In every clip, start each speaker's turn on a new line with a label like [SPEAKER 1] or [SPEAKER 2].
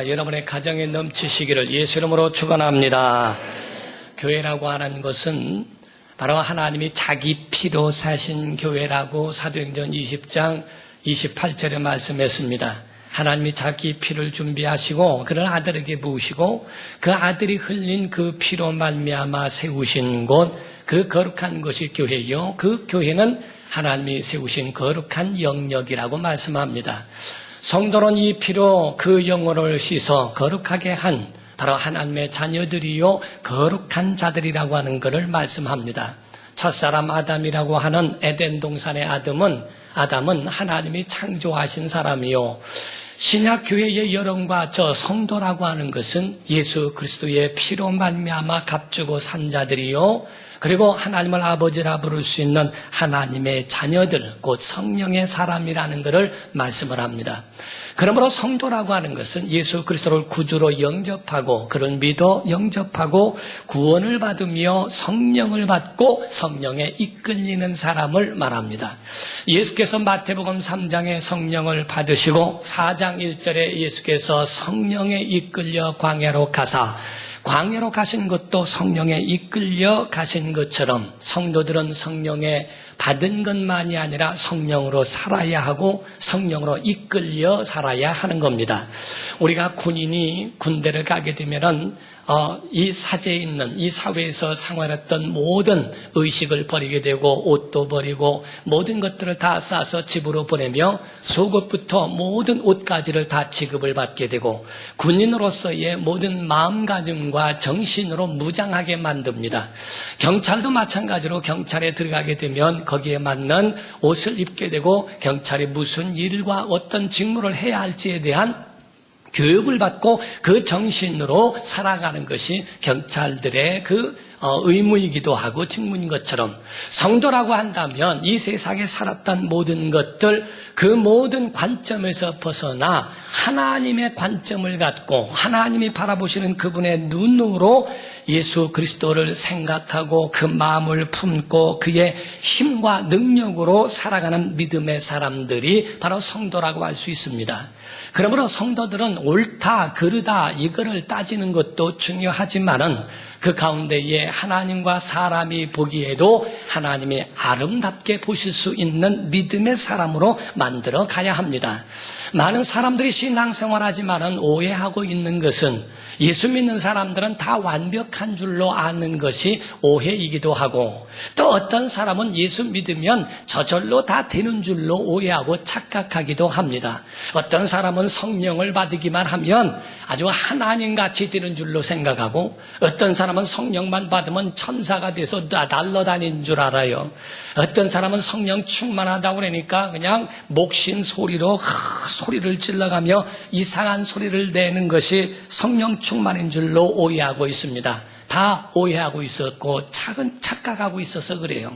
[SPEAKER 1] 여러분의 가정에 넘치시기를 예수 이름으로 축원합니다. 교회라고 하는 것은 바로 하나님이 자기 피로 사신 교회라고 사도행전 20장 28절에 말씀했습니다. 하나님이 자기 피를 준비하시고 그를 아들에게 부으시고 그 아들이 흘린 그 피로 말미암아 세우신 곳, 그 거룩한 것이 교회요. 그 교회는 하나님이 세우신 거룩한 영역이라고 말씀합니다. 성도는 이 피로 그 영혼을 씻어 거룩하게 한 바로 하나님의 자녀들이요 거룩한 자들이라고 하는 것을 말씀합니다. 첫사람 아담이라고 하는 에덴 동산의 아담은 하나님이 창조하신 사람이요, 신약 교회의 여론과 저 성도라고 하는 것은 예수 그리스도의 피로 말미암아 값주고 산 자들이요, 그리고 하나님을 아버지라 부를 수 있는 하나님의 자녀들, 곧 성령의 사람이라는 것을 말씀을 합니다. 그러므로 성도라고 하는 것은 예수 그리스도를 구주로 영접하고 그를 믿어 영접하고 구원을 받으며 성령을 받고 성령에 이끌리는 사람을 말합니다. 예수께서 마태복음 3장에 성령을 받으시고 4장 1절에 예수께서 성령에 이끌려 광야로 가사 광야로 가신 것도 성령에 이끌려 가신 것처럼 성도들은 성령에 받은 것만이 아니라 성령으로 살아야 하고 성령으로 이끌려 살아야 하는 겁니다. 우리가 군인이 군대를 가게 되면은 이 사제에 있는 이 사회에서 생활했던 모든 의식을 버리게 되고 옷도 버리고 모든 것들을 다 싸서 집으로 보내며 속옷부터 모든 옷까지를 다 지급을 받게 되고 군인으로서의 모든 마음가짐과 정신으로 무장하게 만듭니다. 경찰도 마찬가지로 경찰에 들어가게 되면 거기에 맞는 옷을 입게 되고 경찰이 무슨 일과 어떤 직무를 해야 할지에 대한 교육을 받고 그 정신으로 살아가는 것이 경찰들의 그 의무이기도 하고 직무인 것처럼 성도라고 한다면 이 세상에 살았던 모든 것들, 그 모든 관점에서 벗어나 하나님의 관점을 갖고 하나님이 바라보시는 그분의 눈으로 예수 그리스도를 생각하고 그 마음을 품고 그의 힘과 능력으로 살아가는 믿음의 사람들이 바로 성도라고 할 수 있습니다. 그러므로 성도들은 옳다, 그르다 이거를 따지는 것도 중요하지만은 그 가운데에 하나님과 사람이 보기에도 하나님이 아름답게 보실 수 있는 믿음의 사람으로 만들어 가야 합니다. 많은 사람들이 신앙생활하지만은 오해하고 있는 것은 예수 믿는 사람들은 다 완벽한 줄로 아는 것이 오해이기도 하고 또 어떤 사람은 예수 믿으면 저절로 다 되는 줄로 오해하고 착각하기도 합니다. 어떤 사람은 성령을 받으기만 하면 아주 하나님같이 되는 줄로 생각하고 어떤 사람은 성령만 받으면 천사가 돼서 날아다니는 줄 알아요. 어떤 사람은 성령 충만하다고 그러니까 그냥 목신 소리로 소리를 질러가며 이상한 소리를 내는 것이 성령 충만인 줄로 오해하고 있습니다. 다 오해하고 있었고 착각하고 있어서 그래요.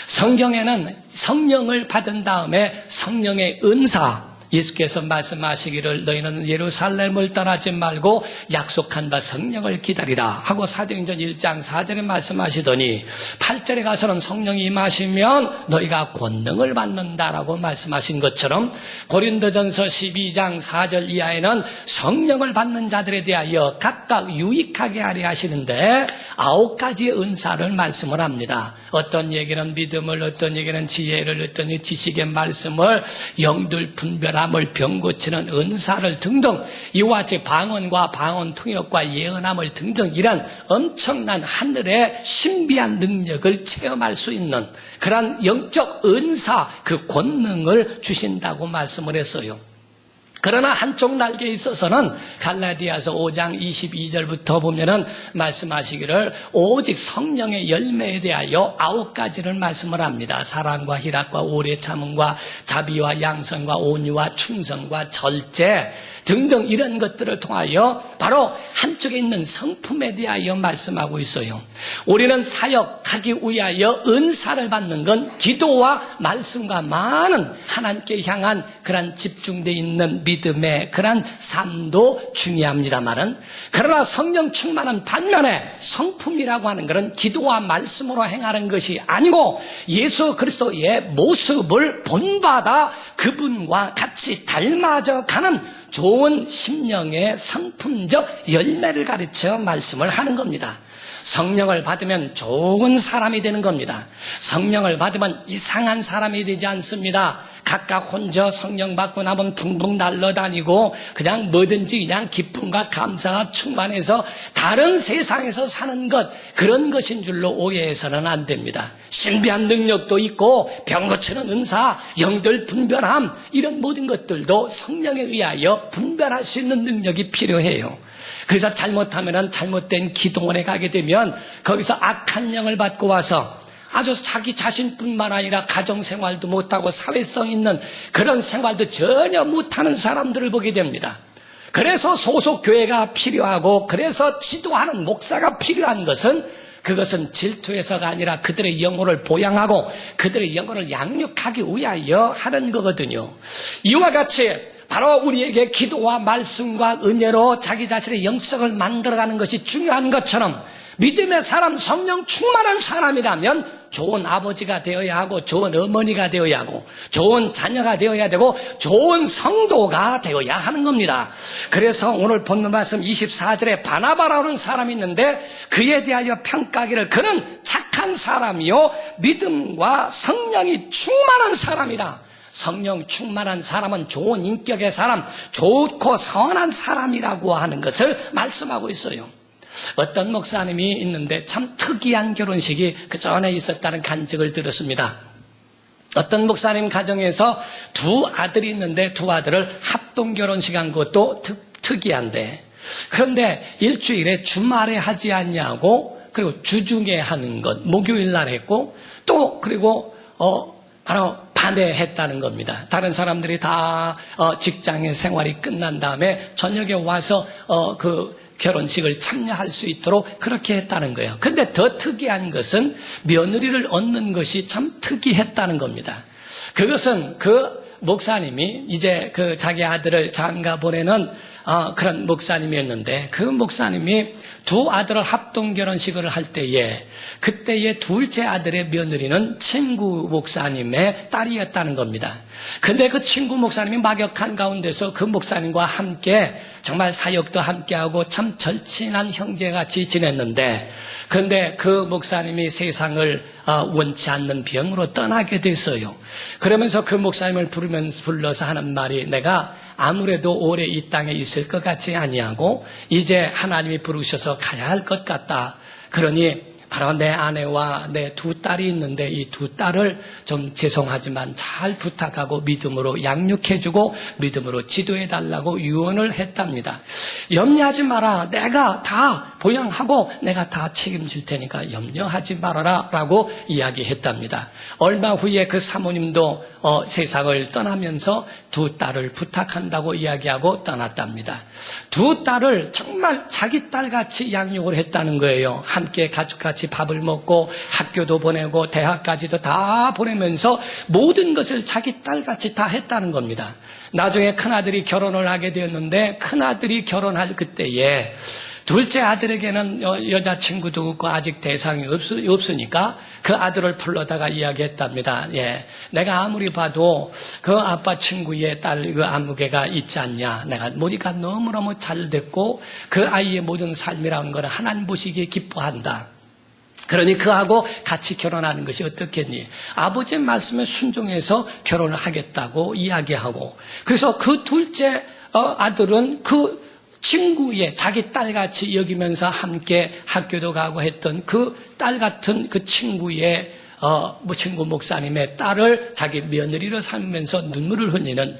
[SPEAKER 1] 성경에는 성령을 받은 다음에 성령의 은사, 예수께서 말씀하시기를 너희는 예루살렘을 떠나지 말고 약속한 바 성령을 기다리라 하고 사도행전 1장 4절에 말씀하시더니 8절에 가서는 성령이 임하시면 너희가 권능을 받는다라고 말씀하신 것처럼 고린도전서 12장 4절 이하에는 성령을 받는 자들에 대하여 각각 유익하게 하려 하시는데 9가지의 은사를 말씀을 합니다. 어떤 얘기는 믿음을, 어떤 얘기는 지혜를, 어떤 지식의 말씀을, 영들 분별함을, 병 고치는 은사를 등등 이와 같이 방언과 방언 통역과 예언함을 등등 이런 엄청난 하늘의 신비한 능력을 체험할 수 있는 그런 영적 은사, 그 권능을 주신다고 말씀을 했어요. 그러나 한쪽 날개에 있어서는 갈라디아서 5장 22절부터 보면은 말씀하시기를 오직 성령의 열매에 대하여 9가지를 말씀을 합니다. 사랑과 희락과 오래 참음과 자비와 양선과 온유와 충성과 절제 등등 이런 것들을 통하여 바로 한쪽에 있는 성품에 대하여 말씀하고 있어요. 우리는 사역하기 위하여 은사를 받는 건 기도와 말씀과 많은 하나님께 향한 그런 집중되어 있는 믿음의 그런 삶도 중요합니다만은 그러나 성령 충만한 반면에 성품이라고 하는 것은 기도와 말씀으로 행하는 것이 아니고 예수 그리스도의 모습을 본받아 그분과 같이 닮아져 가는 좋은 심령의 성품적 열매를 가르쳐 말씀을 하는 겁니다. 성령을 받으면 좋은 사람이 되는 겁니다. 성령을 받으면 이상한 사람이 되지 않습니다. 각각 혼자 성령 받고 나면 붕붕 날아다니고 그냥 뭐든지 그냥 기쁨과 감사가 충만해서 다른 세상에서 사는 것, 그런 것인 줄로 오해해서는 안 됩니다. 신비한 능력도 있고 병 고치는 은사, 영들 분별함, 이런 모든 것들도 성령에 의하여 분별할 수 있는 능력이 필요해요. 그래서 잘못하면 잘못된 기도원에 가게 되면 거기서 악한 영을 받고 와서 아주 자기 자신뿐만 아니라 가정생활도 못하고 사회성 있는 그런 생활도 전혀 못하는 사람들을 보게 됩니다. 그래서 소속교회가 필요하고 그래서 지도하는 목사가 필요한 것은, 그것은 질투해서가 아니라 그들의 영혼을 보양하고 그들의 영혼을 양육하기 위하여 하는 거거든요. 이와 같이 바로 우리에게 기도와 말씀과 은혜로 자기 자신의 영성을 만들어가는 것이 중요한 것처럼, 믿음의 사람, 성령 충만한 사람이라면 좋은 아버지가 되어야 하고 좋은 어머니가 되어야 하고 좋은 자녀가 되어야 되고 좋은 성도가 되어야 하는 겁니다. 그래서 오늘 본문 말씀 24절에 바나바라는 사람이 있는데 그에 대하여 평가하기를 그는 착한 사람이요 믿음과 성령이 충만한 사람이라. 성령 충만한 사람은 좋은 인격의 사람, 좋고 선한 사람이라고 하는 것을 말씀하고 있어요. 어떤 목사님이 있는데 참 특이한 결혼식이 그 전에 있었다는 간증을 들었습니다. 어떤 목사님 가정에서 두 아들이 있는데 두 아들을 합동 결혼식 한 것도 특이한데, 그런데 일주일에 주말에 하지 않냐고, 그리고 주중에 하는 것, 목요일 날 했고, 또 그리고 바로 밤에 했다는 겁니다. 다른 사람들이 다 직장의 생활이 끝난 다음에 저녁에 와서 그 결혼식을 참여할 수 있도록 그렇게 했다는 거예요. 그런데 더 특이한 것은 며느리를 얻는 것이 참 특이했다는 겁니다. 그것은 그 목사님이 이제 그 자기 아들을 장가 보내는 그런 목사님이었는데, 그 목사님이 두 아들을 합동 결혼식을 할 때에 그때의 둘째 아들의 며느리는 친구 목사님의 딸이었다는 겁니다. 근데 그 친구 목사님이 막역한 가운데서 그 목사님과 함께 정말 사역도 함께하고 참 절친한 형제같이 지냈는데, 그런데 그 목사님이 세상을 원치 않는 병으로 떠나게 됐어요. 그러면서 그 목사님을 불러서 하는 말이, 내가 아무래도 오래 이 땅에 있을 것 같지 아니하고 이제 하나님이 부르셔서 가야 할 것 같다. 그러니 바로 내 아내와 내 두 딸이 있는데 이 두 딸을 좀 죄송하지만 잘 부탁하고 믿음으로 양육해주고 믿음으로 지도해달라고 유언을 했답니다. 염려하지 마라. 내가 다 보양하고 내가 다 책임질 테니까 염려하지 말아라 라고 이야기했답니다. 얼마 후에 그 사모님도 세상을 떠나면서 두 딸을 부탁한다고 이야기하고 떠났답니다. 두 딸을 정말 자기 딸같이 양육을 했다는 거예요. 함께 가족같이 밥을 먹고 학교도 보내고 대학까지도 다 보내면서 모든 것을 자기 딸같이 다 했다는 겁니다. 나중에 큰아들이 결혼을 하게 되었는데, 큰아들이 결혼할 그때에 둘째 아들에게는 여자친구도 없고 아직 대상이 없으니까 그 아들을 불러다가 이야기했답니다. 예, 내가 아무리 봐도 그 아빠 친구의 딸 그 아무개가 있지 않냐. 내가 머리가 너무너무 잘 됐고 그 아이의 모든 삶이라는 것을 하나님 보시기에 기뻐한다. 그러니 그하고 같이 결혼하는 것이 어떻겠니? 아버지의 말씀에 순종해서 결혼을 하겠다고 이야기하고, 그래서 그 둘째 아들은 그 친구의 자기 딸같이 여기면서 함께 학교도 가고 했던 그 딸 같은 그 친구의 친구 목사님의 딸을 자기 며느리로 삼으면서 눈물을 흘리는,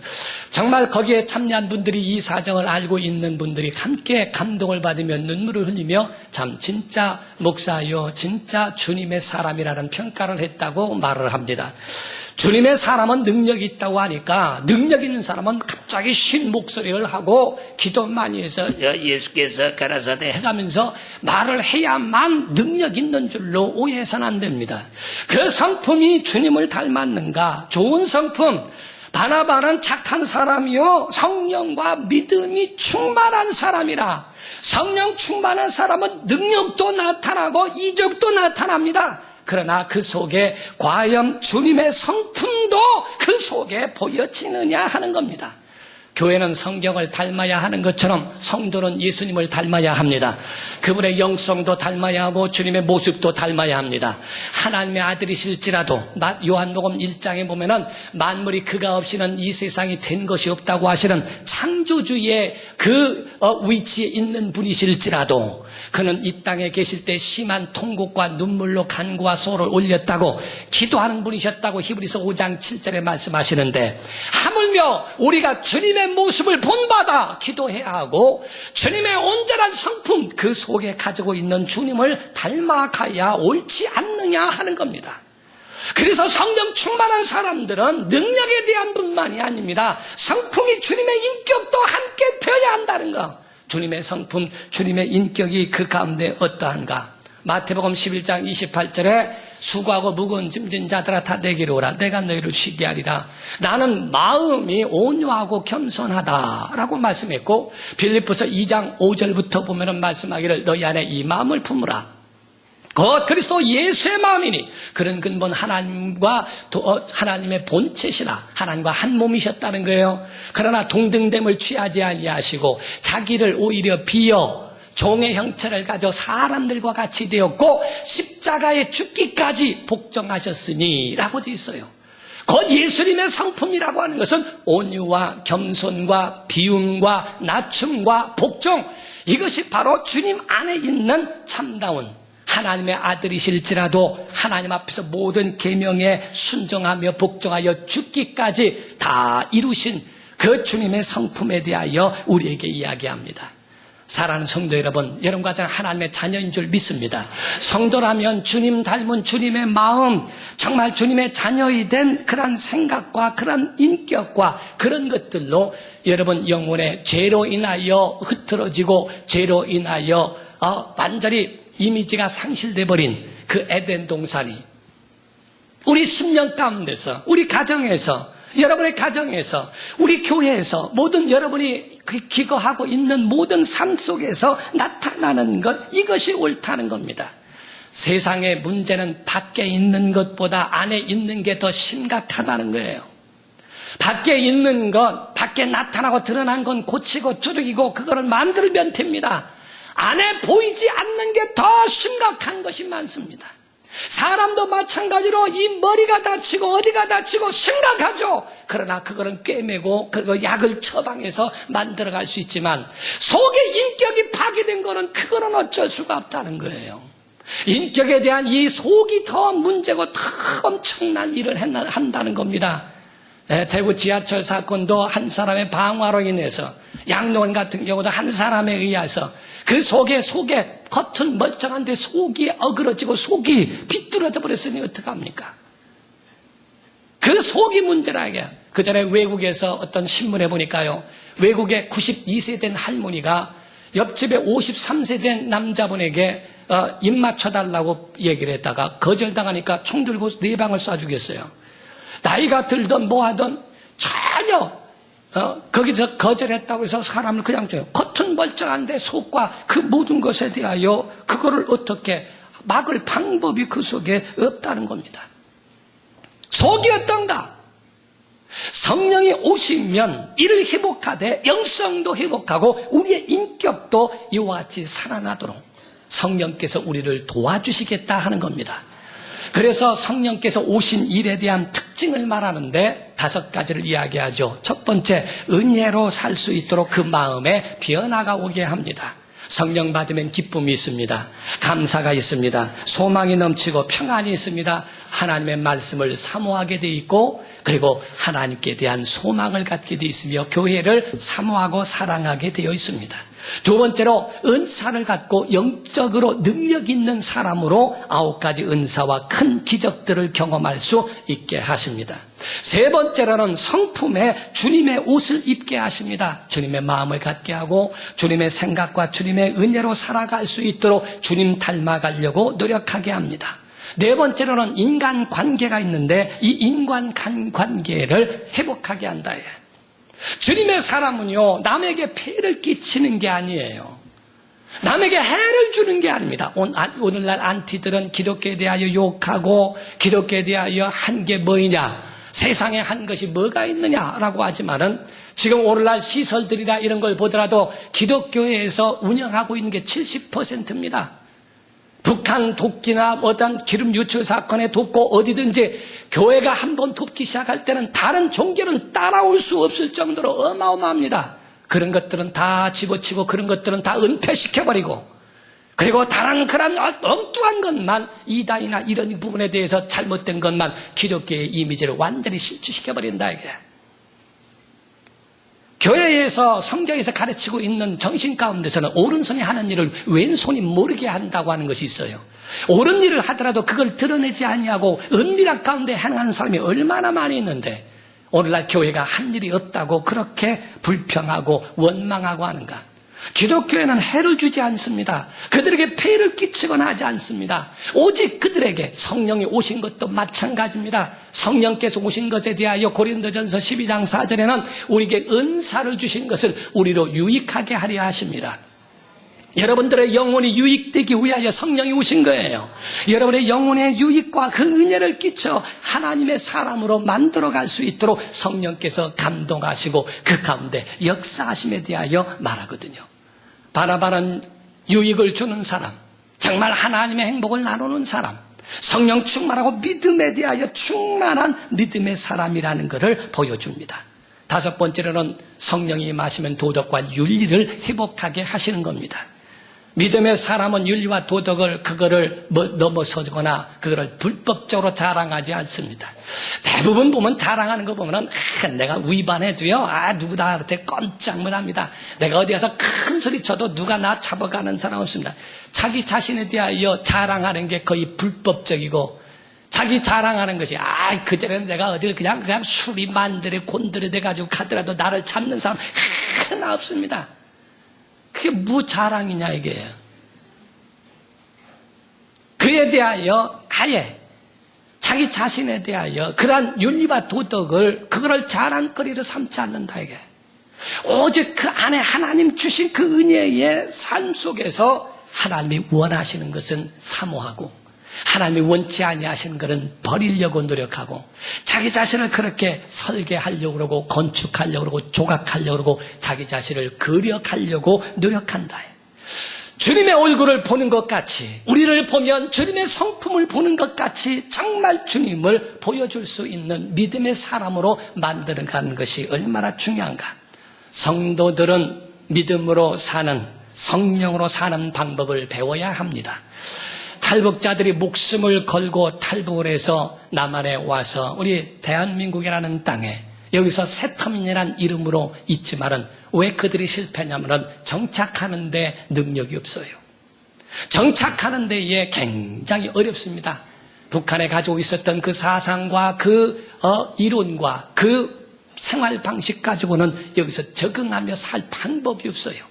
[SPEAKER 1] 정말 거기에 참여한 분들이 이 사정을 알고 있는 분들이 함께 감동을 받으며 눈물을 흘리며 참 진짜 목사요, 진짜 주님의 사람이라는 평가를 했다고 말을 합니다. 주님의 사람은 능력이 있다고 하니까 능력 있는 사람은 갑자기 쉰 목소리를 하고 기도 많이 해서 예수께서 가라사대 해가면서 말을 해야만 능력 있는 줄로 오해해서는 안 됩니다. 그 성품이 주님을 닮았는가? 좋은 성품. 바나바는 착한 사람이요 성령과 믿음이 충만한 사람이라. 성령 충만한 사람은 능력도 나타나고 이적도 나타납니다. 그러나 그 속에 과연 주님의 성품도 그 속에 보여지느냐 하는 겁니다. 교회는 성경을 닮아야 하는 것처럼 성도는 예수님을 닮아야 합니다. 그분의 영성도 닮아야 하고 주님의 모습도 닮아야 합니다. 하나님의 아들이실지라도 요한복음 1장에 보면은 만물이 그가 없이는 이 세상이 된 것이 없다고 하시는 창조주의 그 위치에 있는 분이실지라도 그는 이 땅에 계실 때 심한 통곡과 눈물로 간구와 소를 올렸다고 기도하는 분이셨다고 히브리서 5장 7절에 말씀하시는데, 하물며 우리가 주님의 모습을 본받아 기도해야 하고 주님의 온전한 성품 그 속에 가지고 있는 주님을 닮아가야 옳지 않느냐 하는 겁니다. 그래서 성령 충만한 사람들은 능력에 대한 분만이 아닙니다. 성품이 주님의 인격도 함께 되어야 한다는 거. 주님의 성품, 주님의 인격이 그 가운데 어떠한가. 마태복음 11장 28절에 수고하고 무거운 짐진 자들아 다 내게로 오라. 내가 너희를 쉬게 하리라. 나는 마음이 온유하고 겸손하다라고 말씀했고, 빌립보서 2장 5절부터 보면은 말씀하기를 너희 안에 이 마음을 품으라. 곧 그리스도 예수의 마음이니 그런 근본 하나님과 하나님의 본체시라. 하나님과 한 몸이셨다는 거예요. 그러나 동등됨을 취하지 아니하시고 자기를 오히려 비어 종의 형체를 가져 사람들과 같이 되었고 십자가에 죽기까지 복종하셨으니 라고 되어 있어요. 곧 예수님의 성품이라고 하는 것은 온유와 겸손과 비움과 낮춤과 복종, 이것이 바로 주님 안에 있는 참다운 하나님의 아들이실지라도 하나님 앞에서 모든 계명에 순종하며 복종하여 죽기까지 다 이루신 그 주님의 성품에 대하여 우리에게 이야기합니다. 사랑하는 성도 여러분, 여러분과 저는 하나님의 자녀인 줄 믿습니다. 성도라면 주님 닮은 주님의 마음, 정말 주님의 자녀이 된 그런 생각과 그런 인격과 그런 것들로 여러분 영혼의 죄로 인하여 흐트러지고 죄로 인하여 완전히 이미지가 상실돼 버린 그 에덴 동산이 우리 심령 가운데서, 우리 가정에서, 여러분의 가정에서, 우리 교회에서, 모든 여러분이 기거하고 있는 모든 삶 속에서 나타나는 것, 이것이 옳다는 겁니다. 세상의 문제는 밖에 있는 것보다 안에 있는 게 더 심각하다는 거예요. 밖에 있는 것, 밖에 나타나고 드러난 건 고치고 두들기고 그거를 만들면 됩니다. 안에 보이지 않는 게 더 심각한 것이 많습니다. 사람도 마찬가지로 이 머리가 다치고 어디가 다치고 심각하죠. 그러나 그거는 꿰매고 그리고 약을 처방해서 만들어갈 수 있지만 속의 인격이 파괴된 거는 그거는 어쩔 수가 없다는 거예요. 인격에 대한 이 속이 더 문제고 더 엄청난 일을 한다는 겁니다. 대구 지하철 사건도 한 사람의 방화로 인해서, 양로원 같은 경우도 한 사람에 의해서 그 속에 겉은 멀쩡한데 속이 어그러지고 속이 비뚤어져 버렸으니 어떡합니까? 그 속이 문제라 이게. 그 전에 외국에서 어떤 신문에 보니까요, 외국의 92세 된 할머니가 옆집에 53세 된 남자분에게 입 맞춰달라고 얘기를 했다가 거절당하니까 총 들고 4방을 쏴 죽였어요. 나이가 들던 뭐하던 전혀 거기서 거절했다고 해서 사람을 그냥 줘요. 겉은 멀쩡한데 속과 그 모든 것에 대하여 그거를 어떻게 막을 방법이 그 속에 없다는 겁니다. 속이 어떤가? 성령이 오시면 이를 회복하되 영성도 회복하고 우리의 인격도 이와 같이 살아나도록 성령께서 우리를 도와주시겠다 하는 겁니다. 그래서 성령께서 오신 일에 대한 특징을 말하는데 5가지를 이야기하죠. 첫 번째, 은혜로 살 수 있도록 그 마음에 변화가 오게 합니다. 성령 받으면 기쁨이 있습니다. 감사가 있습니다. 소망이 넘치고 평안이 있습니다. 하나님의 말씀을 사모하게 돼 있고, 그리고 하나님께 대한 소망을 갖게 돼 있으며 교회를 사모하고 사랑하게 되어 있습니다. 두 번째로, 은사를 갖고 영적으로 능력 있는 사람으로 9가지 은사와 큰 기적들을 경험할 수 있게 하십니다. 세 번째로는 성품에 주님의 옷을 입게 하십니다. 주님의 마음을 갖게 하고 주님의 생각과 주님의 은혜로 살아갈 수 있도록 주님 닮아가려고 노력하게 합니다. 네 번째로는 인간 관계가 있는데 이 인간 관계를 회복하게 한다. 주님의 사람은요, 남에게 폐를 끼치는 게 아니에요. 남에게 해를 주는 게 아닙니다. 오늘날 안티들은 기독교에 대하여 욕하고 기독교에 대하여 한 게 뭐이냐, 세상에 한 것이 뭐가 있느냐라고 하지만은 지금 오늘날 시설들이나 이런 걸 보더라도 기독교회에서 운영하고 있는 게 70%입니다. 북한 돕기나 어떤 기름 유출 사건에 돕고 어디든지 교회가 한번 돕기 시작할 때는 다른 종교는 따라올 수 없을 정도로 어마어마합니다. 그런 것들은 다 집어치고 그런 것들은 다 은폐시켜버리고 그리고 다른 그런 엉뚱한 것만 이단이나 이런 부분에 대해서 잘못된 것만 기독교의 이미지를 완전히 실추시켜버린다 이게. 교회에서 성경에서 가르치고 있는 정신 가운데서는 오른손이 하는 일을 왼손이 모르게 한다고 하는 것이 있어요. 옳은 일을 하더라도 그걸 드러내지 아니하고 은밀한 가운데 행하는 사람이 얼마나 많이 있는데 오늘날 교회가 한 일이 없다고 그렇게 불평하고 원망하고 하는가. 기독교회는 해를 주지 않습니다. 그들에게 폐해를 끼치거나 하지 않습니다. 오직 그들에게 성령이 오신 것도 마찬가지입니다. 성령께서 오신 것에 대하여 고린도전서 12장 4절에는 우리에게 은사를 주신 것을 우리로 유익하게 하려 하십니다. 여러분들의 영혼이 유익되기 위하여 성령이 오신 거예요. 여러분의 영혼의 유익과 그 은혜를 끼쳐 하나님의 사람으로 만들어갈 수 있도록 성령께서 감동하시고 그 가운데 역사하심에 대하여 말하거든요. 바라바는 유익을 주는 사람, 정말 하나님의 행복을 나누는 사람, 성령 충만하고 믿음에 대하여 충만한 믿음의 사람이라는 것을 보여줍니다. 다섯 번째로는 성령이 임하시면 도덕과 윤리를 회복하게 하시는 겁니다. 믿음의 사람은 윤리와 도덕을 그거를 넘어서거나 그거를 불법적으로 자랑하지 않습니다. 대부분 보면 자랑하는 거 보면은 내가 위반해도요 누구 나한테 꼼짝 못합니다. 내가 어디 가서 큰 소리 쳐도 누가 나 잡아가는 사람 없습니다. 자기 자신에 대하여 자랑하는 게 거의 불법적이고 자기 자랑하는 것이 그전에는 내가 어딜 그냥 술이 만들에 곤들에 돼가지고 가더라도 나를 잡는 사람 하나 없습니다. 그게 뭐 자랑이냐 이게. 그에 대하여 아예 자기 자신에 대하여 그러한 윤리와 도덕을 그거를 자랑거리로 삼지 않는다 이게. 오직 그 안에 하나님 주신 그 은혜의 삶 속에서 하나님이 원하시는 것은 사모하고 하나님이 원치 아니하시는 것은 버리려고 노력하고 자기 자신을 그렇게 설계하려고 그러고 건축하려고 그러고 조각하려고 그러고 자기 자신을 그려가려고 노력한다. 주님의 얼굴을 보는 것 같이 우리를 보면 주님의 성품을 보는 것 같이 정말 주님을 보여줄 수 있는 믿음의 사람으로 만들어가는 것이 얼마나 중요한가. 성도들은 믿음으로 사는 성령으로 사는 방법을 배워야 합니다. 탈북자들이 목숨을 걸고 탈북을 해서 남한에 와서 우리 대한민국이라는 땅에 여기서 새터민이라는 이름으로 있지만은 왜 그들이 실패했냐면은 정착하는 데 능력이 없어요. 정착하는 데에 굉장히 어렵습니다. 북한에 가지고 있었던 그 사상과 그 이론과 그 생활 방식 가지고는 여기서 적응하며 살 방법이 없어요.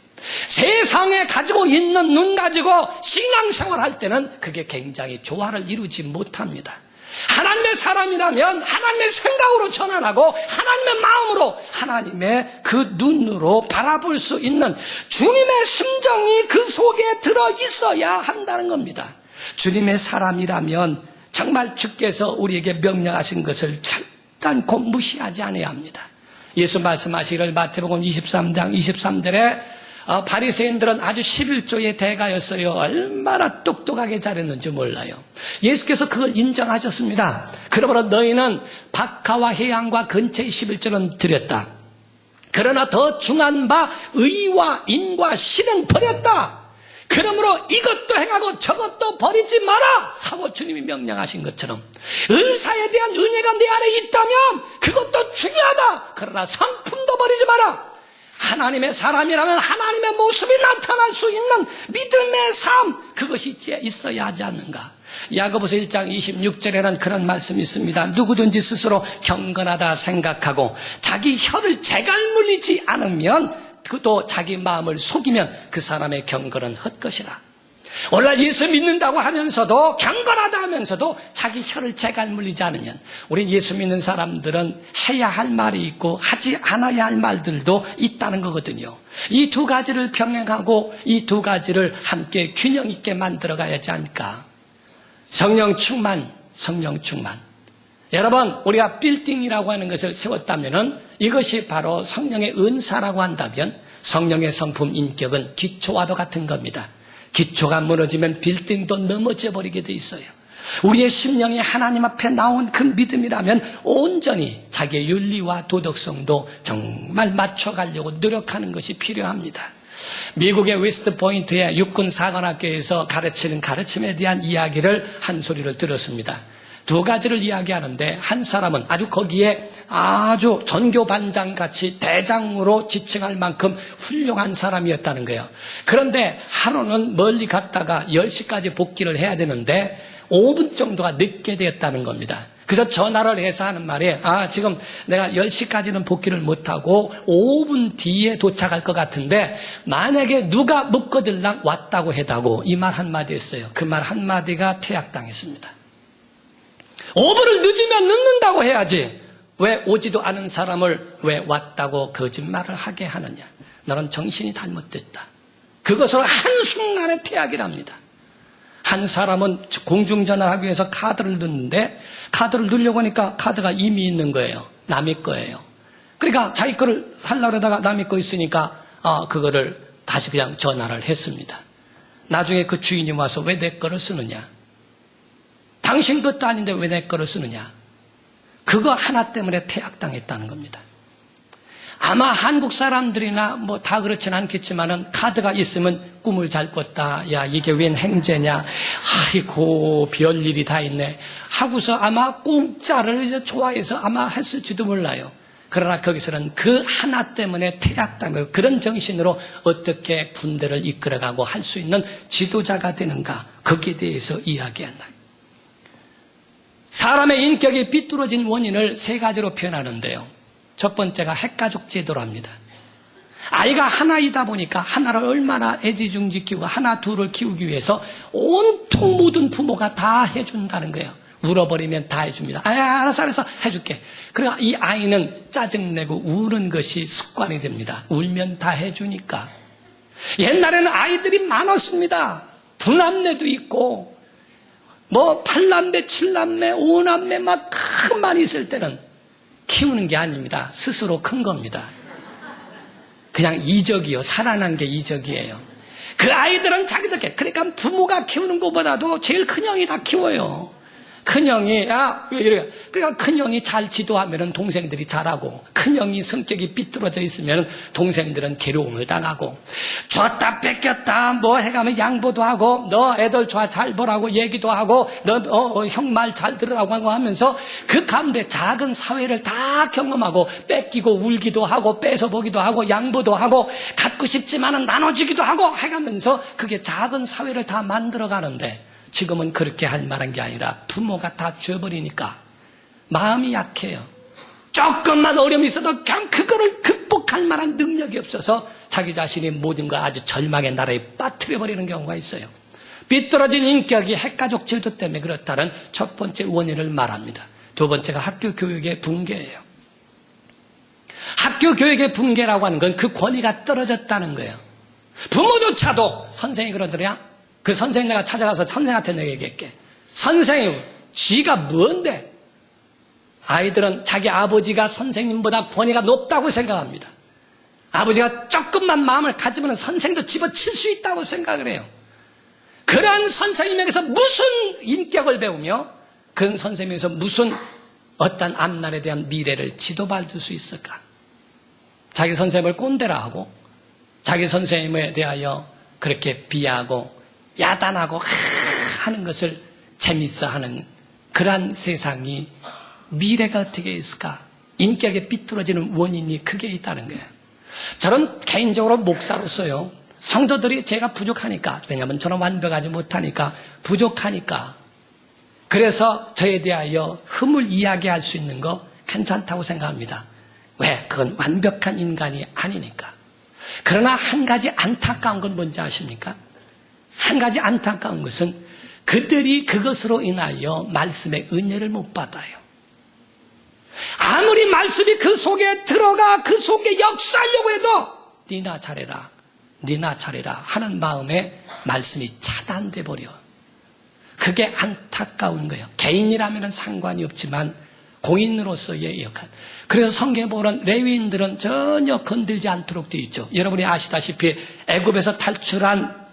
[SPEAKER 1] 세상에 가지고 있는 눈 가지고 신앙생활 할 때는 그게 굉장히 조화를 이루지 못합니다. 하나님의 사람이라면 하나님의 생각으로 전환하고 하나님의 마음으로 하나님의 그 눈으로 바라볼 수 있는 주님의 심정이 그 속에 들어 있어야 한다는 겁니다. 주님의 사람이라면 정말 주께서 우리에게 명령하신 것을 결단코 무시하지 않아야 합니다. 예수 말씀하시기를 마태복음 23장 23절에 바리새인들은 아주 11조의 대가였어요. 얼마나 똑똑하게 잘했는지 몰라요. 예수께서 그걸 인정하셨습니다. 그러므로 너희는 박하와 해양과 근처의 11조는 드렸다. 그러나 더 중한 바 의와 인과 신은 버렸다. 그러므로 이것도 행하고 저것도 버리지 마라 하고 주님이 명령하신 것처럼 은사에 대한 은혜가 내 안에 있다면 그것도 중요하다. 그러나 성품도 버리지 마라. 하나님의 사람이라면 하나님의 모습이 나타날 수 있는 믿음의 삶, 그것이 있어야 하지 않는가. 야고보서 1장 26절에는 그런 말씀이 있습니다. 누구든지 스스로 경건하다 생각하고 자기 혀를 재갈 물리지 않으면 또 자기 마음을 속이면 그 사람의 경건은 헛것이라. 오늘날 예수 믿는다고 하면서도 경건하다 하면서도 자기 혀를 재갈 물리지 않으면 우리 예수 믿는 사람들은 해야 할 말이 있고 하지 않아야 할 말들도 있다는 거거든요. 이 두 가지를 병행하고 이 두 가지를 함께 균형 있게 만들어 가야지 않을까. 성령 충만, 성령 충만. 여러분, 우리가 빌딩이라고 하는 것을 세웠다면은 이것이 바로 성령의 은사라고 한다면 성령의 성품 인격은 기초와도 같은 겁니다. 기초가 무너지면 빌딩도 넘어져 버리게 돼 있어요. 우리의 심령이 하나님 앞에 나온 그 믿음이라면 온전히 자기의 윤리와 도덕성도 정말 맞춰가려고 노력하는 것이 필요합니다. 미국의 웨스트포인트의 육군 사관학교에서 가르치는 가르침에 대한 이야기를 한 소리를 들었습니다. 두 가지를 이야기하는데 한 사람은 아주 거기에 아주 전교반장같이 대장으로 지칭할 만큼 훌륭한 사람이었다는 거예요. 그런데 하루는 멀리 갔다가 10시까지 복귀를 해야 되는데 5분 정도가 늦게 되었다는 겁니다. 그래서 전화를 해서 하는 말이 지금 내가 10시까지는 복귀를 못하고 5분 뒤에 도착할 것 같은데 만약에 누가 묻거들랑 왔다고 해다고 이 말 한마디 했어요. 그 말 한마디가 퇴학당했습니다. 5분을 늦으면 늦는다고 해야지 왜 오지도 않은 사람을 왜 왔다고 거짓말을 하게 하느냐. 너는 정신이 잘못됐다. 그것을 한순간에 퇴학이랍니다. 한 사람은 공중전화를 하기 위해서 카드를 넣는데 카드를 넣으려고 하니까 카드가 이미 있는 거예요. 남의 거예요. 그러니까 자기 거를 하려고 하다가 남의 거 있으니까 그거를 다시 그냥 전화를 했습니다. 나중에 그 주인이 와서 왜 내 거를 쓰느냐. 당신 것도 아닌데 왜 내 거를 쓰느냐. 그거 하나 때문에 퇴학당했다는 겁니다. 아마 한국 사람들이나 뭐 다 그렇진 않겠지만은 카드가 있으면 꿈을 잘 꿨다. 야, 이게 웬 행제냐. 아이고, 별일이 다 있네. 하고서 아마 공짜를 이제 좋아해서 아마 했을지도 몰라요. 그러나 거기서는 그 하나 때문에 퇴학당하고 그런 정신으로 어떻게 군대를 이끌어가고 할 수 있는 지도자가 되는가. 거기에 대해서 이야기한다. 사람의 인격이 삐뚤어진 원인을 세 가지로 표현하는데요. 첫 번째가 핵가족 제도랍니다. 아이가 하나이다 보니까 하나를 얼마나 애지중지 키우고 하나 둘을 키우기 위해서 온통 모든 부모가 다 해준다는 거예요. 울어버리면 다 해줍니다. 알았어 해줄게. 그러니까 이 아이는 짜증내고 우는 것이 습관이 됩니다. 울면 다 해주니까. 옛날에는 아이들이 많았습니다. 부남매도 있고 뭐 8남매 7남매 5남매 막 큰 많이 있을 때는 키우는 게 아닙니다. 스스로 큰 겁니다. 그냥 이적이요. 살아난 게 이적이에요. 그 아이들은 자기들께, 그러니까 부모가 키우는 것보다도 제일 큰 형이 다 키워요. 큰 형이, 왜 이래요? 그러니까 큰 형이 잘 지도하면 동생들이 잘하고, 큰 형이 성격이 삐뚤어져 있으면 동생들은 괴로움을 당하고, 줬다 뺏겼다 뭐 해가면 양보도 하고, 너 애들 잘 보라고 얘기도 하고, 너 형 말 잘 들으라고 하고 하면서 그 가운데 작은 사회를 다 경험하고, 뺏기고 울기도 하고, 뺏어보기도 하고, 양보도 하고, 갖고 싶지만은 나눠주기도 하고 해가면서 그게 작은 사회를 다 만들어가는데, 지금은 그렇게 할 만한 게 아니라 부모가 다 줘버리니까 마음이 약해요. 조금만 어려움이 있어도 그냥 그거를 극복할 만한 능력이 없어서 자기 자신이 모든 걸 아주 절망의 나라에 빠뜨려버리는 경우가 있어요. 삐뚤어진 인격이 핵가족 제도 때문에 그렇다는 첫 번째 원인을 말합니다. 두 번째가 학교 교육의 붕괴예요. 학교 교육의 붕괴라고 하는 건 그 권위가 떨어졌다는 거예요. 부모조차도 선생이 그러더냐? 그 선생님 내가 찾아가서 선생한테 내가 얘기할게. 선생님, 쥐가 뭔데? 아이들은 자기 아버지가 선생님보다 권위가 높다고 생각합니다. 아버지가 조금만 마음을 가지면 선생도 집어칠 수 있다고 생각을 해요. 그런 선생님에게서 무슨 인격을 배우며 그런 선생님에게서 무슨 어떤 앞날에 대한 미래를 지도받을 수 있을까? 자기 선생님을 꼰대라 하고 자기 선생님에 대하여 그렇게 비하하고 야단하고 하는 것을 재밌어하는 그러한 세상이 미래가 어떻게 있을까? 인격에 삐뚤어지는 원인이 크게 있다는 거예요. 저는 개인적으로 목사로서요. 성도들이 제가 부족하니까, 왜냐하면 저는 완벽하지 못하니까 부족하니까 그래서 저에 대하여 흠을 이야기할 수 있는 거 괜찮다고 생각합니다. 왜? 그건 완벽한 인간이 아니니까. 그러나 한 가지 안타까운 건 뭔지 아십니까? 한 가지 안타까운 것은 그들이 그것으로 인하여 말씀의 은혜를 못 받아요. 아무리 말씀이 그 속에 들어가 그 속에 역사하려고 해도 니나 잘해라 니나 잘해라 하는 마음에 말씀이 차단돼 버려. 그게 안타까운 거예요. 개인이라면 상관이 없지만 공인으로서의 역할. 그래서 성경에 보면 레위인들은 전혀 건들지 않도록 되어 있죠. 여러분이 아시다시피 애굽에서 탈출한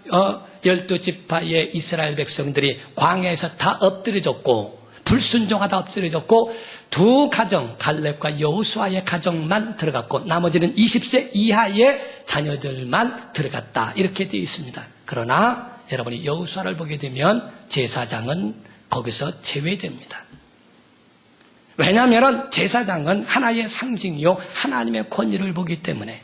[SPEAKER 1] 12지파의 이스라엘 백성들이 광야에서 다 엎드려졌고 불순종하다 엎드려졌고 두 가정, 갈렙과 여호수아의 가정만 들어갔고 나머지는 20세 이하의 자녀들만 들어갔다, 이렇게 되어 있습니다. 그러나 여러분이 여호수아를 보게 되면 제사장은 거기서 제외됩니다. 왜냐하면 제사장은 하나의 상징이요 하나님의 권위를 보기 때문에.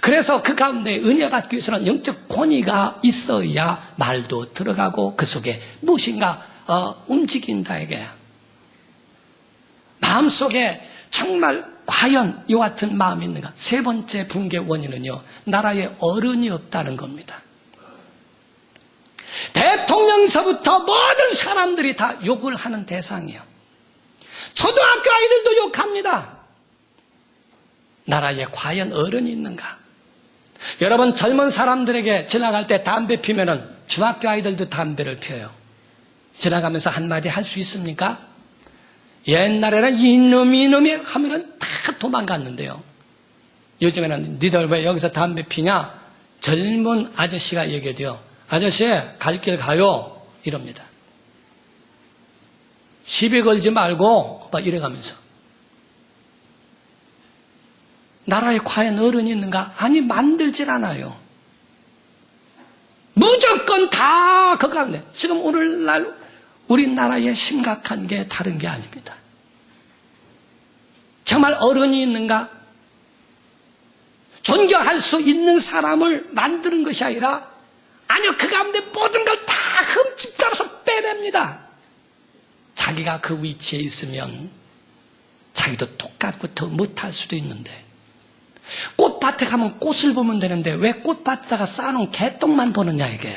[SPEAKER 1] 그래서 그 가운데 은혜 받기 위해서는 영적 권위가 있어야 말도 들어가고 그 속에 무엇인가 움직인다 이게야. 마음속에 정말 과연 이 같은 마음이 있는가. 세 번째 붕괴 원인은요, 나라에 어른이 없다는 겁니다. 대통령서부터 모든 사람들이 다 욕을 하는 대상이에요. 초등학교 아이들도 욕합니다. 나라에 과연 어른이 있는가. 여러분, 젊은 사람들에게 지나갈 때 담배 피면은 중학교 아이들도 담배를 피워요. 지나가면서 한마디 할 수 있습니까? 옛날에는 이놈이 하면은 다 도망갔는데요. 요즘에는 니들 왜 여기서 담배 피냐? 젊은 아저씨가 얘기해도요, 아저씨 갈 길 가요, 이럽니다. 시비 걸지 말고 막 이래가면서. 나라에 과연 어른이 있는가? 아니, 만들질 않아요. 무조건 다 그 가운데. 지금 오늘날 우리나라에 심각한 게 다른 게 아닙니다. 정말 어른이 있는가? 존경할 수 있는 사람을 만드는 것이 아니라, 아니요, 그 가운데 모든 걸 다 흠집 잡아서 빼냅니다. 자기가 그 위치에 있으면 자기도 똑같고 더 못할 수도 있는데, 꽃밭에 가면 꽃을 보면 되는데 왜 꽃밭에다가 쌓아놓은 개똥만 보느냐 이게.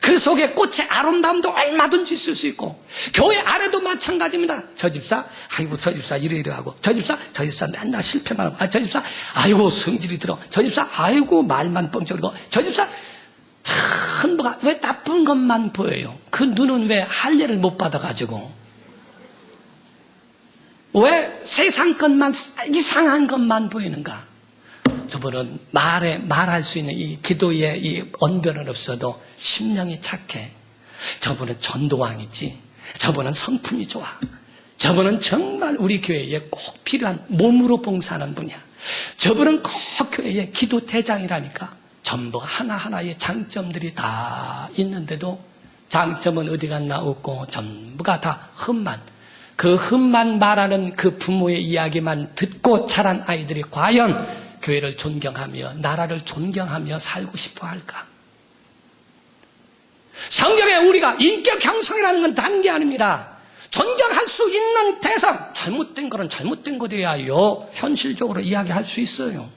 [SPEAKER 1] 그 속에 꽃의 아름다움도 얼마든지 있을 수 있고, 교회 안에도 마찬가지입니다. 저 집사, 아이고 저 집사 이러이러하고, 저 집사 맨날 실패만 하고, 저 집사 아이고 성질이 들어, 저 집사 아이고 말만 뻥쳐리고, 저 집사 전부가 왜 나쁜 것만 보여요? 그 눈은 왜 할례를 못 받아가지고, 왜 세상 것만 이상한 것만 보이는가? 저분은 말할 수 있는 이 기도의 이 언변은 없어도 심령이 착해. 저분은 전도왕이지. 저분은 성품이 좋아. 저분은 정말 우리 교회에 꼭 필요한 몸으로 봉사하는 분이야. 저분은 꼭 교회의 기도 대장이라니까. 전부 하나하나의 장점들이 다 있는데도 장점은 어디 갔나 없고 전부가 다 흠만. 그 흠만 말하는 그 부모의 이야기만 듣고 자란 아이들이 과연 교회를 존경하며 나라를 존경하며 살고 싶어 할까? 성경에 우리가 인격 형성이라는 건 다른 게 아닙니다. 존경할 수 있는 대상, 잘못된 거는 잘못된 거되어야요 현실적으로 이야기할 수 있어요.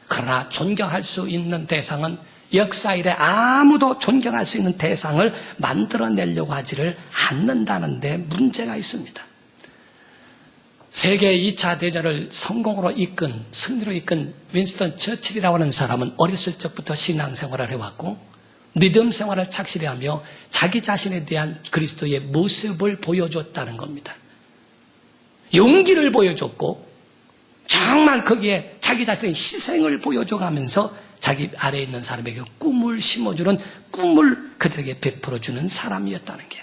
[SPEAKER 1] 그러나 존경할 수 있는 대상은 역사 이래 아무도 존경할 수 있는 대상을 만들어내려고 하지를 않는다는 데 문제가 있습니다. 세계 2차 대전을 성공으로 이끈, 승리로 이끈 윈스턴 처칠이라고 하는 사람은 어렸을 적부터 신앙생활을 해왔고 믿음 생활을 착실히 하며 자기 자신에 대한 그리스도의 모습을 보여줬다는 겁니다. 용기를 보여줬고 정말 거기에 자기 자신의 희생을 보여줘가면서 자기 아래에 있는 사람에게 꿈을 심어주는, 꿈을 그들에게 베풀어주는 사람이었다는 게.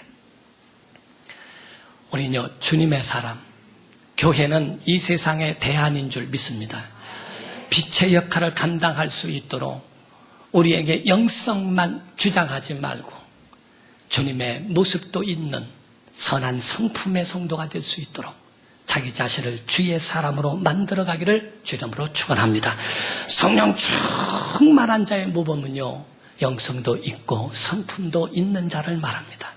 [SPEAKER 1] 우리는요, 주님의 사람, 교회는 이 세상의 대안인 줄 믿습니다. 빛의 역할을 감당할 수 있도록 우리에게 영성만 주장하지 말고 주님의 모습도 있는 선한 성품의 성도가 될 수 있도록 자기 자신을 주의 사람으로 만들어가기를 주님으로 축원합니다. 성령 충만한 자의 모범은요, 영성도 있고 성품도 있는 자를 말합니다.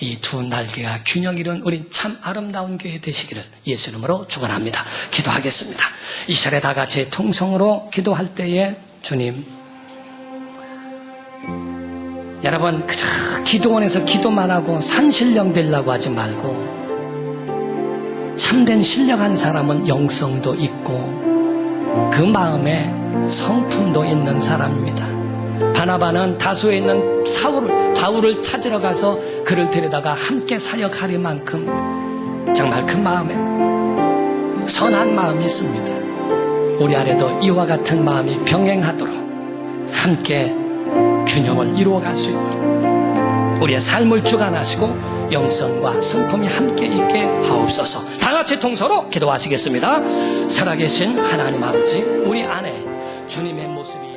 [SPEAKER 1] 이 두 날개가 균형 이룬 우린 참 아름다운 교회 되시기를 예수 이름으로 축원합니다. 기도하겠습니다. 이 시간에 다 같이 통성으로 기도할 때에 주님, 여러분 그저 기도원에서 기도만 하고 산신령 되려고 하지 말고 참된 신령한 사람은 영성도 있고 그 마음에 성품도 있는 사람입니다. 바나바는 다소에 있는 바울을 찾으러 가서 그를 데려다가 함께 사역하리만큼 정말 그 마음에 선한 마음이 있습니다. 우리 안에도 이와 같은 마음이 병행하도록 함께 균형을 이루어갈 수 있도록 우리의 삶을 주관하시고 영성과 성품이 함께 있게 하옵소서. 다 같이 통서로 기도하시겠습니다. 살아계신 하나님 아버지, 우리 안에 주님의 모습이